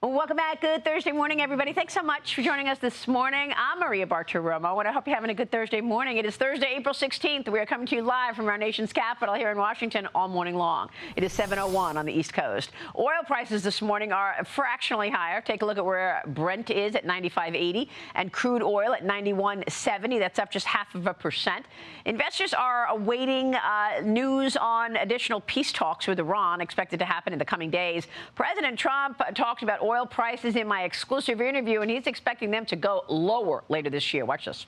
Well, welcome back. Good Thursday morning, everybody. Thanks so much for joining us this morning. I'm Maria Bartiromo, and I hope you're having a good Thursday morning. It is Thursday, April 16th. We are coming to you live from our nation's capital here in Washington all morning long. It is 7:01 on the East Coast. Oil prices this morning are fractionally higher. Take a look at where Brent is at 95.80 and crude oil at 91.70. That's up just 0.5%. Investors are awaiting news on additional peace talks with Iran expected to happen in the coming days. President Trump talked about oil prices in my exclusive interview, and he's expecting them to go lower later this year. Watch this.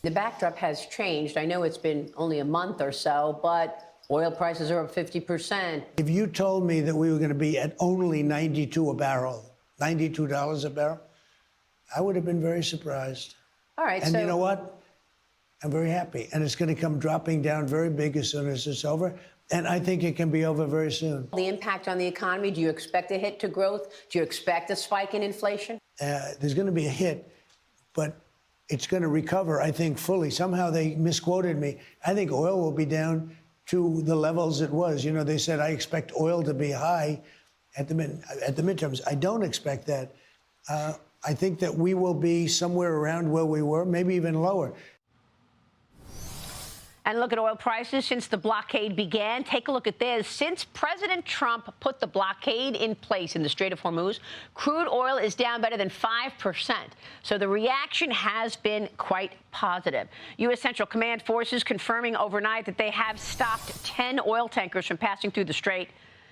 The backdrop has changed. I know it's been only a month or so, but oil prices are up 50%. If you told me that we were going to be at only $92 a barrel, $92 a barrel, I would have been very surprised. All right. And so you know what? I'm very happy. And it's going to come dropping down very big as soon as it's over. And I think it can be over very soon. The impact on the economy, do you expect a hit to growth? Do you expect a spike in inflation? There's going to be a hit, but it's going to recover, I think, fully. Somehow they misquoted me. I think oil will be down to the levels it was. You know, they said I expect oil to be high at the midterms. I don't expect that. I think that we will be somewhere around where we were, maybe even lower. And look at oil prices since the blockade began. Take a look at this. Since President Trump put the blockade in place in the Strait of Hormuz, crude oil is down better than 5%. So the reaction has been quite positive. U.S. Central Command forces confirming overnight that they have stopped 10 oil tankers from passing through the Strait.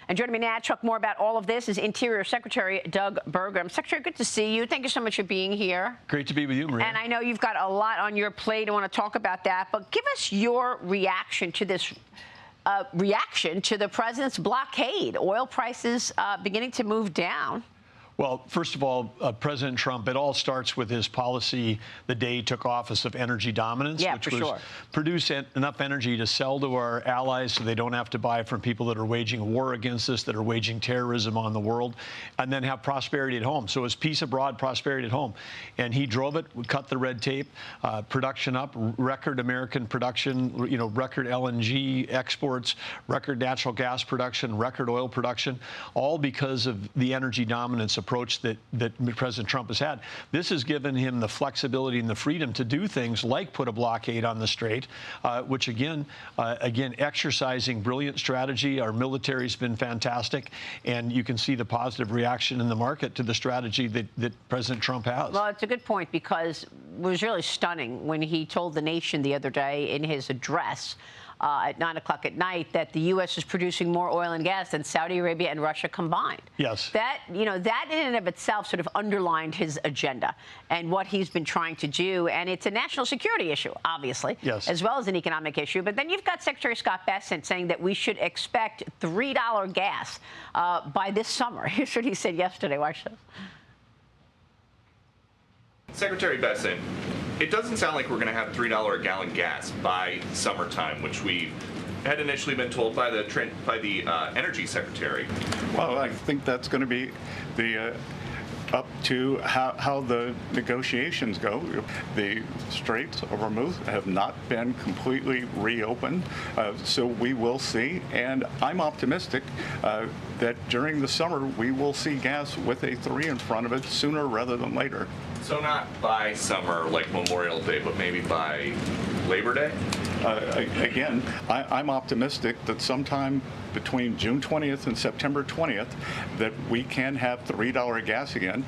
And joining me now to talk more about all of this is Interior Secretary Doug Burgum. Secretary, good to see you. Thank you so much for being here. Great to be with you, Maria. And I know you've got a lot on your plate. I want to talk about that. But give us your reaction to this reaction to the president's blockade. Oil prices beginning to move down. Well, first of all, President Trump, it all starts with his policy the day he took office of energy dominance, which was produce enough energy to sell to our allies so they don't have to buy from people that are waging a war against us, that are waging terrorism on the world, and then have prosperity at home. So it's peace abroad, prosperity at home. And he drove it, cut the red tape, production up, record American production, you know, record LNG exports, record natural gas production, record oil production, all because of the energy dominance approach that President Trump has had. This has given him the flexibility and the freedom to do things like put a blockade on the Strait, which again, exercising brilliant strategy. Our military's been fantastic, and you can see the positive reaction in the market to the strategy that President Trump has. Well, it's a good point, because it was really stunning when he told the nation the other day in his address at 9 o'clock at night that the U.S. is producing more oil and gas than Saudi Arabia and Russia combined. Yes. That, you know, that in and of itself sort of underlined his agenda and what he's been trying to do. And it's a national security issue, obviously, yes, as well as an economic issue. But then you've got Secretary Scott Bessent saying that we should expect $3 gas by this summer. Here's what he said yesterday. Watch this. Secretary Bessent, it doesn't sound like we're going to have $3 a gallon gas by summertime, which we had initially been told by the Energy Secretary. Well, I think that's going to be the up to how the negotiations go. The Straits of Hormuz have not been completely reopened, so we will see. And I'm optimistic that during the summer we will see gas with a 3 in front of it sooner rather than later. So not by summer like Memorial Day, but maybe by Labor Day? Again, I'm optimistic that sometime between June 20th and September 20th that we can have $3 gas again.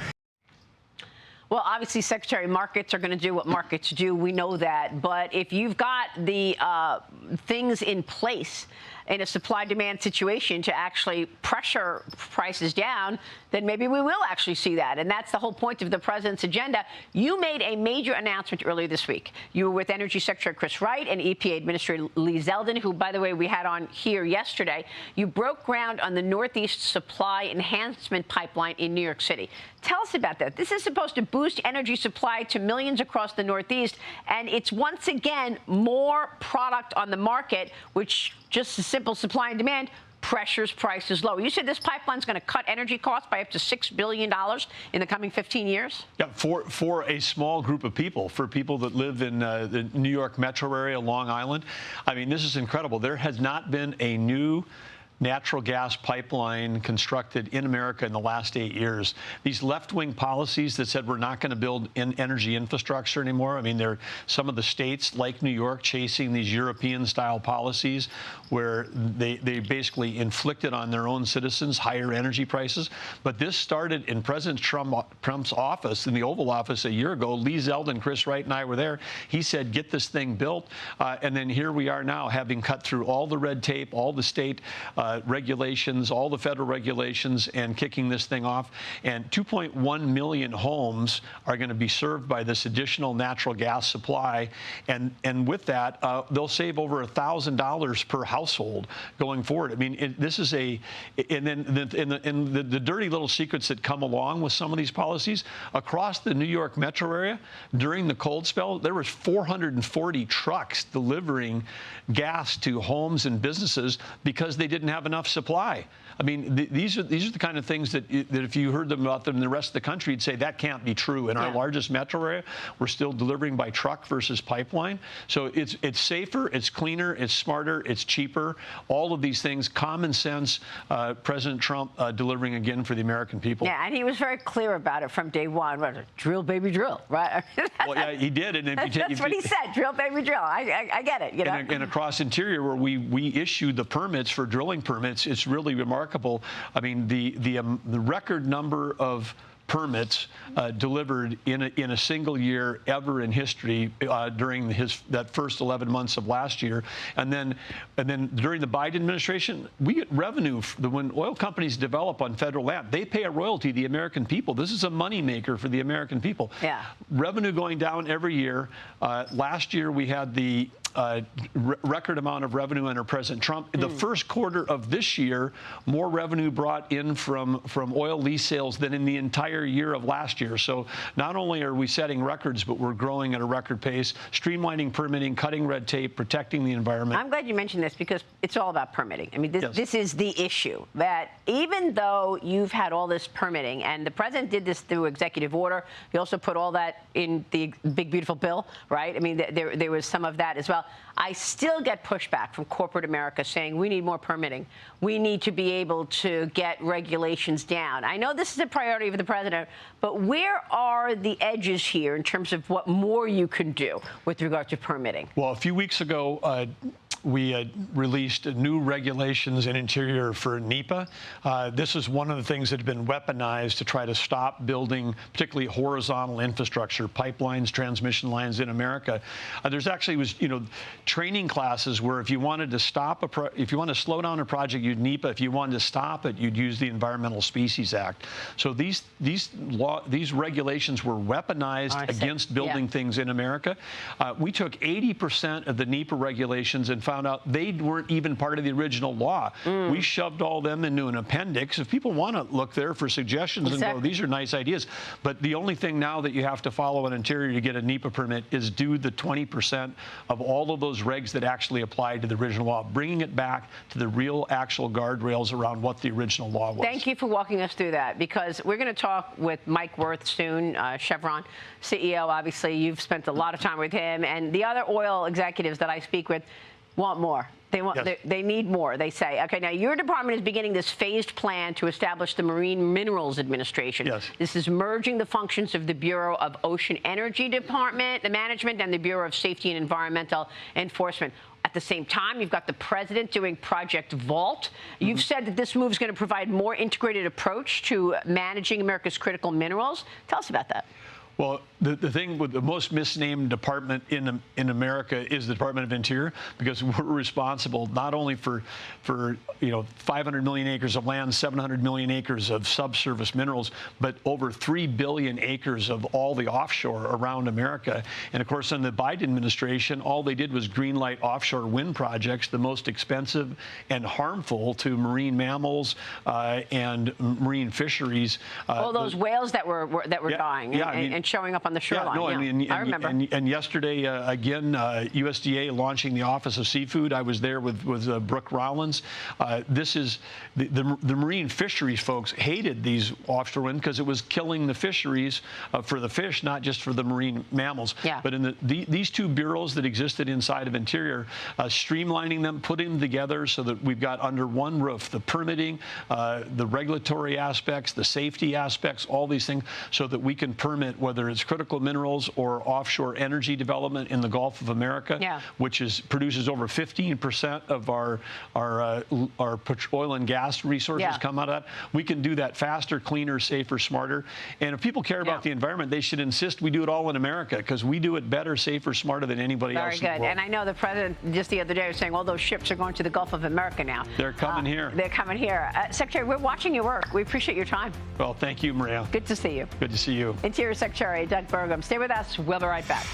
Well, obviously, Secretary, markets are going to do what markets do. We know that. But if you've got the things in place in a supply-demand situation to actually pressure prices down, then maybe we will actually see that. And that's the whole point of the president's agenda. You made a major announcement earlier this week. You were with Energy Secretary Chris Wright and EPA Administrator Lee Zeldin, who, by the way, we had on here yesterday. You broke ground on the Northeast Supply Enhancement Pipeline in New York City. Tell us about that. This is supposed to boost energy supply to millions across the Northeast, and it's once again more product on the market, which just a simple supply and demand pressures prices lower. You said this pipeline is going to cut energy costs by up to $6 billion in the coming 15 years? Yeah, for a small group of people, for people that live in the New York metro area, Long Island. I mean, this is incredible. There has not been a new natural gas pipeline constructed in America in the last 8 years. These left-wing policies that said we're not going to build energy infrastructure anymore. I mean, there are some of the states like New York chasing these European-style policies where they basically inflicted on their own citizens higher energy prices. But this started in President Trump's office, in the Oval Office a year ago. Lee Zeldin, Chris Wright, and I were there. He said, get this thing built. And then here we are now, having cut through all the red tape, all the state regulations, all the federal regulations, and kicking this thing off. And 2.1 million homes are going to be served by this additional natural gas supply. And with that, they'll save over $1,000 per household going forward. I mean, this is a, and then the dirty little secrets that come along with some of these policies. Across the New York metro area, during the cold spell, there was 440 trucks delivering gas to homes and businesses because they didn't have enough supply. I mean, these are the kind of things that if you heard them about them in the rest of the country, you'd say that can't be true. In our largest metro area, we're still delivering by truck versus pipeline. So it's safer, it's cleaner, it's smarter, it's cheaper. All of these things, common sense. President Trump delivering again for the American people. Yeah, and he was very clear about it from day one. Drill, baby, drill, right? Well, yeah, he did. And that's what he said. Drill, baby, drill. I get it. You know. And across Interior, where we issued the permits for drilling permits, it's really remarkable. I mean, the record number of permits delivered in a single year ever in history during that first 11 months of last year, and then during the Biden administration, we get revenue when oil companies develop on federal land. They pay a royalty to the American people. This is a moneymaker for the American people. Yeah. Revenue going down every year. Last year we had the record amount of revenue under President Trump. In the first quarter of this year, more revenue brought in from oil lease sales than in the entire year of last year. So not only are we setting records, but we're growing at a record pace, streamlining permitting, cutting red tape, protecting the environment. I'm glad you mentioned this because it's all about permitting. I mean, this is the issue, that even though you've had all this permitting, and the president did this through executive order, he also put all that in the big, beautiful bill, right? I mean, there was some of that as well. I still get pushback from corporate America saying we need more permitting. We need to be able to get regulations down. I know this is a priority for the president, but where are the edges here in terms of what more you can do with regard to permitting? Well, a few weeks ago, we released new regulations in Interior for NEPA. This is one of the things that have been weaponized to try to stop building, particularly horizontal infrastructure, pipelines, transmission lines in America. There's actually training classes where if you wanted to if you want to slow down a project, you'd NEPA. If you wanted to stop it, you'd use the Environmental Species Act. So these regulations were weaponized against building things in America. We took 80% of the NEPA regulations and found out they weren't even part of the original law. We shoved all them into an appendix. If people want to look there for suggestions and go, these are nice ideas. But the only thing now that you have to follow in Interior to get a NEPA permit is do the 20% of all of those regs that actually apply to the original law, bringing it back to the real actual guardrails around what the original law was. Thank you for walking us through that, because we're going to talk with Mike Wirth soon, Chevron CEO. Obviously, you've spent a lot of time with him, and the other oil executives that I speak with want more. They need more, they say. Okay, now your department is beginning this phased plan to establish the Marine Minerals Administration. Yes. This is merging the functions of the Bureau of Ocean Energy Department, the management, and the Bureau of Safety and Environmental Enforcement. At the same time, you've got the president doing Project Vault. You've said that this move is going to provide more integrated approach to managing America's critical minerals. Tell us about that. Well, the thing with the most misnamed department in America is the Department of Interior, because we're responsible not only for 500 million acres of land, 700 million acres of subsurface minerals, but over 3 billion acres of all the offshore around America. And of course, in the Biden administration, all they did was greenlight offshore wind projects, the most expensive and harmful to marine mammals and marine fisheries. All those whales that were dying. Yeah, I mean, and showing up on the shoreline. I remember. And yesterday, again, USDA launching the Office of Seafood. I was there with Brooke Rollins. This is the marine fisheries folks hated these offshore wind because it was killing the fisheries for the fish, not just for the marine mammals. Yeah. But in these two bureaus that existed inside of Interior, streamlining them, putting them together so that we've got under one roof the permitting, the regulatory aspects, the safety aspects, all these things, so that we can permit whether it's critical minerals or offshore energy development in the Gulf of America, which produces over 15% of our oil and gas resources come out of that. We can do that faster, cleaner, safer, smarter. And if people care about the environment, they should insist we do it all in America, because we do it better, safer, smarter than anybody else in the world. Very good. And I know the president just the other day was saying, well, those ships are going to the Gulf of America now. They're coming here. They're coming here. Secretary, we're watching your work. We appreciate your time. Well, thank you, Maria. Good to see you. Good to see you. Interior Secretary Doug Burgum. Stay with us. We'll be right back.